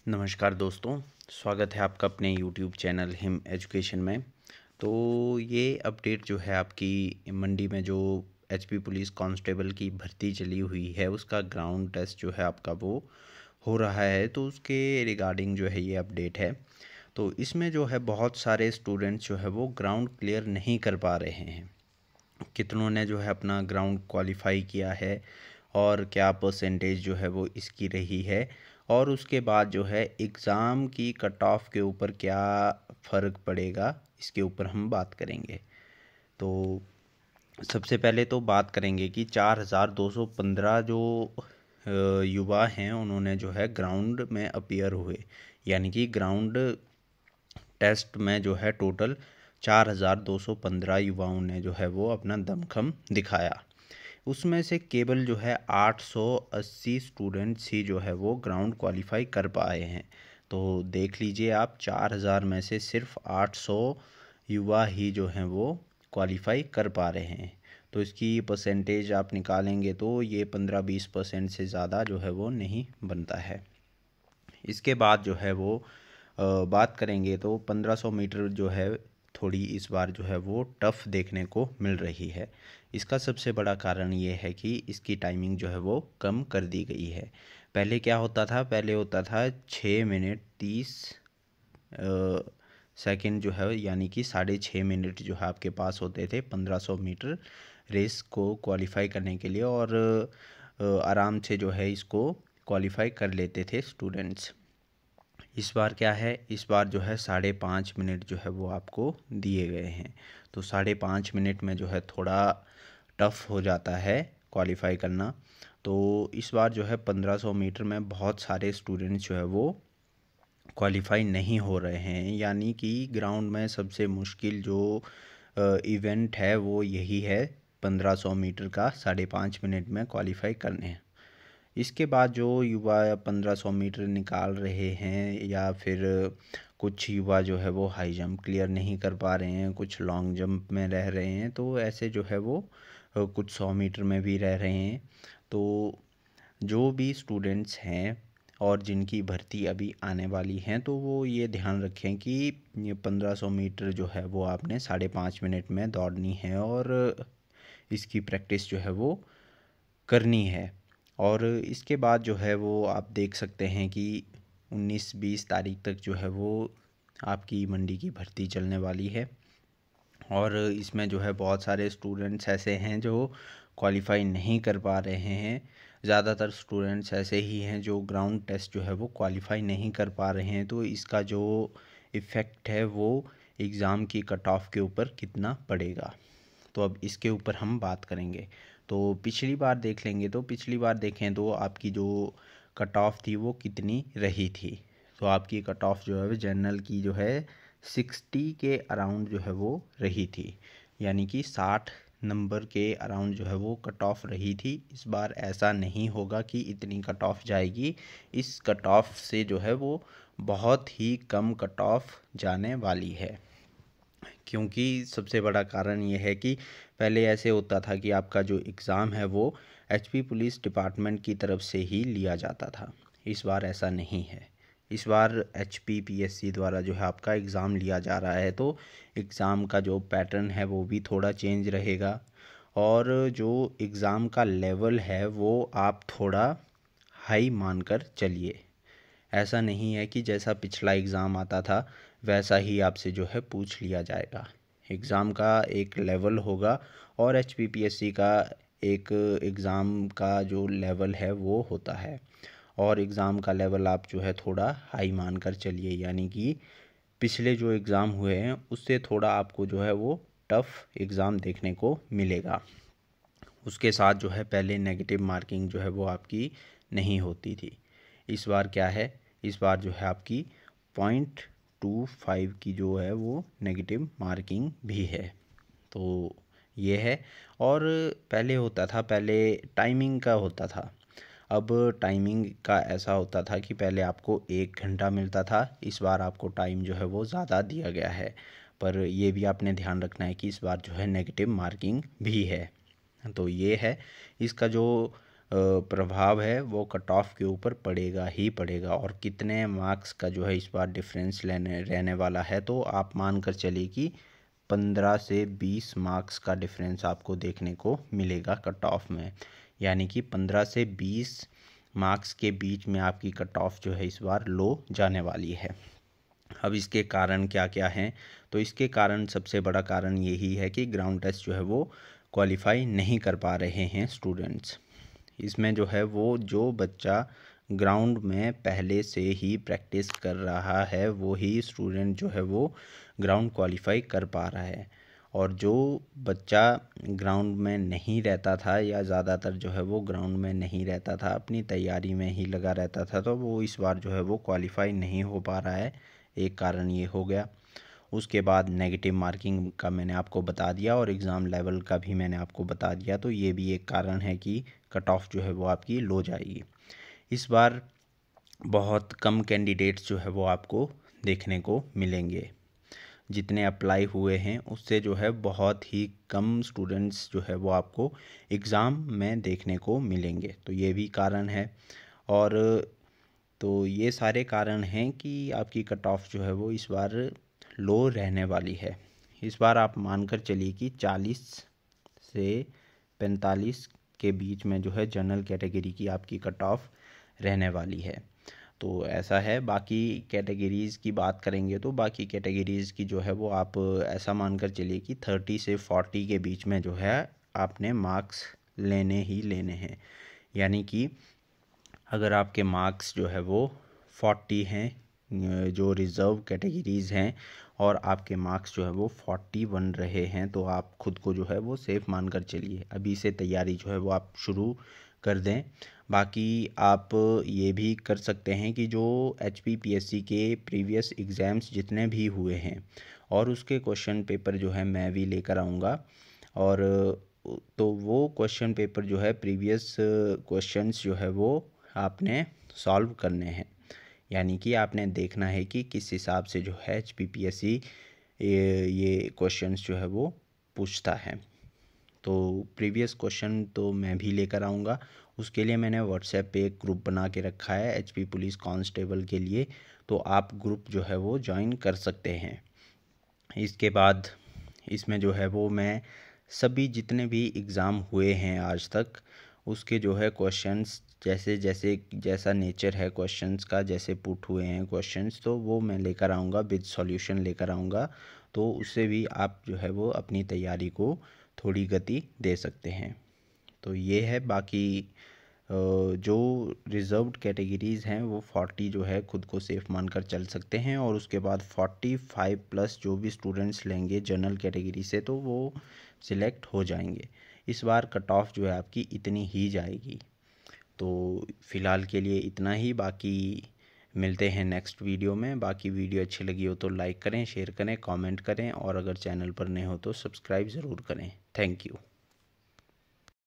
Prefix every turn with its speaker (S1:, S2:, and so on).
S1: नमस्कार दोस्तों, स्वागत है आपका अपने YouTube चैनल हिम एजुकेशन में। तो ये अपडेट जो है आपकी मंडी में जो एचपी पुलिस कांस्टेबल की भर्ती चली हुई है उसका ग्राउंड टेस्ट जो है आपका वो हो रहा है, तो उसके रिगार्डिंग जो है ये अपडेट है। तो इसमें जो है बहुत सारे स्टूडेंट्स जो है वो ग्राउंड क्लियर नहीं कर पा रहे हैं। कितनों ने जो है अपना ग्राउंड क्वालिफाई किया है और क्या परसेंटेज जो है वो इसकी रही है, और उसके बाद जो है एग्ज़ाम की कट ऑफ के ऊपर क्या फ़र्क पड़ेगा, इसके ऊपर हम बात करेंगे। तो सबसे पहले तो बात करेंगे कि 4215 जो युवा हैं उन्होंने जो है ग्राउंड में अपीयर हुए, यानी कि ग्राउंड टेस्ट में जो है टोटल 4215 युवाओं ने जो है वो अपना दमखम दिखाया। उसमें से केवल जो है 880 स्टूडेंट्स ही जो है वो ग्राउंड क्वालिफाई कर पाए हैं। तो देख लीजिए आप, 4000 में से सिर्फ 800 युवा ही जो हैं वो क्वालिफाई कर पा रहे हैं। तो इसकी परसेंटेज आप निकालेंगे तो ये 15-20% से ज़्यादा जो है वो नहीं बनता है। इसके बाद जो है वो बात करेंगे तो 1500 मीटर जो है थोड़ी इस बार जो है वो टफ़ देखने को मिल रही है। इसका सबसे बड़ा कारण ये है कि इसकी टाइमिंग जो है वो कम कर दी गई है। पहले क्या होता था, पहले होता था 6 मिनट 30 सेकंड जो है, यानी कि 6.5 मिनट जो है आपके पास होते थे 1500 मीटर रेस को क्वालिफाई करने के लिए, और आराम से जो है इसको क्वालिफाई कर लेते थे स्टूडेंट्स। इस बार क्या है, इस बार जो है 5.5 मिनट जो है वो आपको दिए गए हैं। तो 5.5 मिनट में जो है थोड़ा टफ़ हो जाता है क्वालिफाई करना। तो इस बार जो है 1500 मीटर में बहुत सारे स्टूडेंट्स जो है वो क्वालिफाई नहीं हो रहे हैं, यानी कि ग्राउंड में सबसे मुश्किल जो इवेंट है वो यही है 1500 मीटर का 5.5 मिनट में क्वालिफाई करने। इसके बाद जो युवा 1500 मीटर निकाल रहे हैं, या फिर कुछ युवा जो है वो हाई जंप क्लियर नहीं कर पा रहे हैं, कुछ लॉन्ग जंप में रह रहे हैं, तो ऐसे जो है वो कुछ 100 मीटर में भी रह रहे हैं। तो जो भी स्टूडेंट्स हैं और जिनकी भर्ती अभी आने वाली हैं, तो वो ये ध्यान रखें कि ये 1500 मीटर जो है वो आपने 5.5 मिनट में दौड़नी है, और इसकी प्रैक्टिस जो है वो करनी है। और इसके बाद जो है वो आप देख सकते हैं कि 19-20 तारीख तक जो है वो आपकी मंडी की भर्ती चलने वाली है, और इसमें जो है बहुत सारे स्टूडेंट्स ऐसे हैं जो क्वालिफाई नहीं कर पा रहे हैं। ज़्यादातर स्टूडेंट्स ऐसे ही हैं जो ग्राउंड टेस्ट जो है वो क्वालिफाई नहीं कर पा रहे हैं। तो इसका जो इफ़ेक्ट है वो एग्ज़ाम की कट ऑफ के ऊपर कितना पड़ेगा, तो अब इसके ऊपर हम बात करेंगे। तो पिछली बार देख लेंगे, तो पिछली बार देखें तो आपकी जो कट ऑफ थी वो कितनी रही थी। तो आपकी कट ऑफ जो है जनरल की जो है 60 के अराउंड जो है वो रही थी, यानी कि 60 नंबर के अराउंड जो है वो कट ऑफ रही थी। इस बार ऐसा नहीं होगा कि इतनी कट ऑफ जाएगी। इस कट ऑफ से जो है वो बहुत ही कम कट ऑफ जाने वाली है, क्योंकि सबसे बड़ा कारण ये है कि पहले ऐसे होता था कि आपका जो एग्ज़ाम है वो एचपी पुलिस डिपार्टमेंट की तरफ से ही लिया जाता था। इस बार ऐसा नहीं है। इस बार एचपी पीएससी द्वारा जो है आपका एग्ज़ाम लिया जा रहा है, तो एग्ज़ाम का जो पैटर्न है वो भी थोड़ा चेंज रहेगा, और जो एग्ज़ाम का लेवल है वो आप थोड़ा हाई मानकर चलिए। ऐसा नहीं है कि जैसा पिछला एग्ज़ाम आता था वैसा ही आपसे जो है पूछ लिया जाएगा। एग्ज़ाम का एक लेवल होगा, और एचपीपीएससी का एक एग्ज़ाम का जो लेवल है वो होता है, और एग्ज़ाम का लेवल आप जो है थोड़ा हाई मान कर चलिए, यानी कि पिछले जो एग्ज़ाम हुए हैं उससे थोड़ा आपको जो है वो टफ़ एग्ज़ाम देखने को मिलेगा। उसके साथ जो है पहले नेगेटिव मार्किंग जो है वो आपकी नहीं होती थी। इस बार क्या है, इस बार जो है आपकी 0.25 की जो है वो नेगेटिव मार्किंग भी है। तो ये है। और पहले होता था, पहले टाइमिंग का होता था। अब टाइमिंग का ऐसा होता था कि पहले आपको 1 घंटा मिलता था, इस बार आपको टाइम जो है वो ज़्यादा दिया गया है। पर ये भी आपने ध्यान रखना है कि इस बार जो है नेगेटिव मार्किंग भी है। तो ये है इसका जो प्रभाव है वो कट ऑफ के ऊपर पड़ेगा ही पड़ेगा। और कितने मार्क्स का जो है इस बार डिफरेंस रहने वाला है, तो आप मान कर चलिए कि 15 से 20 मार्क्स का डिफरेंस आपको देखने को मिलेगा कट ऑफ में। यानी कि 15 से 20 मार्क्स के बीच में आपकी कट ऑफ जो है इस बार लो जाने वाली है। अब इसके कारण क्या क्या हैं, तो इसके कारण सबसे बड़ा कारण यही है कि ग्राउंड टेस्ट जो है वो क्वालिफाई नहीं कर पा रहे हैं स्टूडेंट्स। इसमें जो है वो जो बच्चा ग्राउंड में पहले से ही प्रैक्टिस कर रहा है वो ही स्टूडेंट जो है वो ग्राउंड क्वालिफाई कर पा रहा है। और जो बच्चा ग्राउंड में नहीं रहता था या ज़्यादातर जो है वो ग्राउंड में नहीं रहता था, अपनी तैयारी में ही लगा रहता था, तो वो इस बार जो है वो क्वालिफाई नहीं हो पा रहा है। एक कारण ये हो गया। उसके बाद नेगेटिव मार्किंग का मैंने आपको बता दिया और एग्ज़ाम लेवल का भी मैंने आपको बता दिया, तो ये भी एक कारण है कि कट ऑफ जो है वो आपकी लो जाएगी। इस बार बहुत कम कैंडिडेट्स जो है वो आपको देखने को मिलेंगे। जितने अप्लाई हुए हैं उससे जो है बहुत ही कम स्टूडेंट्स जो है वो आपको एग्ज़ाम में देखने को मिलेंगे, तो ये भी कारण है। और तो ये सारे कारण हैं कि आपकी कट ऑफ जो है वो इस बार लो रहने वाली है। इस बार आप मानकर चलिए कि 40 से 45 के बीच में जो है जनरल कैटेगरी की आपकी कट ऑफ रहने वाली है। तो ऐसा है। बाकी कैटेगरीज़ की बात करेंगे तो बाकी कैटेगरीज़ की जो है वो आप ऐसा मानकर चलिए कि 30 से 40 के बीच में जो है आपने मार्क्स लेने ही लेने हैं। यानी कि अगर आपके मार्क्स जो है वो 40 हैं जो रिज़र्व कैटेगरीज़ हैं और आपके मार्क्स जो है वो 40 बन रहे हैं, तो आप खुद को जो है वो सेफ़ मानकर चलिए। अभी से तैयारी जो है वो आप शुरू कर दें। बाकी आप ये भी कर सकते हैं कि जो HPPSC के प्रीवियस एग्ज़ाम्स जितने भी हुए हैं और उसके क्वेश्चन पेपर जो है मैं भी लेकर आऊँगा। और तो वो क्वेश्चन पेपर जो है प्रीवियस क्वेश्चंस जो है वो आपने सॉल्व करने हैं। यानी कि आपने देखना है कि किस हिसाब से जो है HPPSC ये क्वेश्चंस जो है वो पूछता है। तो प्रीवियस क्वेश्चन तो मैं भी लेकर आऊँगा। उसके लिए मैंने व्हाट्सएप पे एक ग्रुप बना के रखा है HP पुलिस कांस्टेबल के लिए, तो आप ग्रुप जो है वो ज्वाइन कर सकते हैं। इसके बाद इसमें जो है वो मैं सभी जितने भी एग्ज़ाम हुए हैं आज तक उसके जो है क्वेश्चंस जैसा नेचर है क्वेश्चंस का, जैसे पुट हुए हैं क्वेश्चंस, तो वो मैं लेकर आऊँगा, विद सॉल्यूशन लेकर आऊँगा। तो उससे भी आप जो है वो अपनी तैयारी को थोड़ी गति दे सकते हैं। तो ये है। बाकी जो रिज़र्व्ड कैटेगरीज़ हैं वो 40 जो है खुद को सेफ़ मानकर चल सकते हैं। और उसके बाद 45 प्लस जो भी स्टूडेंट्स लेंगे जनरल कैटेगरी से तो वो सिलेक्ट हो जाएंगे। इस बार कट ऑफ जो है आपकी इतनी ही जाएगी। तो फ़िलहाल के लिए इतना ही। बाकी मिलते हैं नेक्स्ट वीडियो में। बाकी वीडियो अच्छी लगी हो तो लाइक करें, शेयर करें, कमेंट करें और अगर चैनल पर नए हो तो सब्सक्राइब ज़रूर करें। Thank you.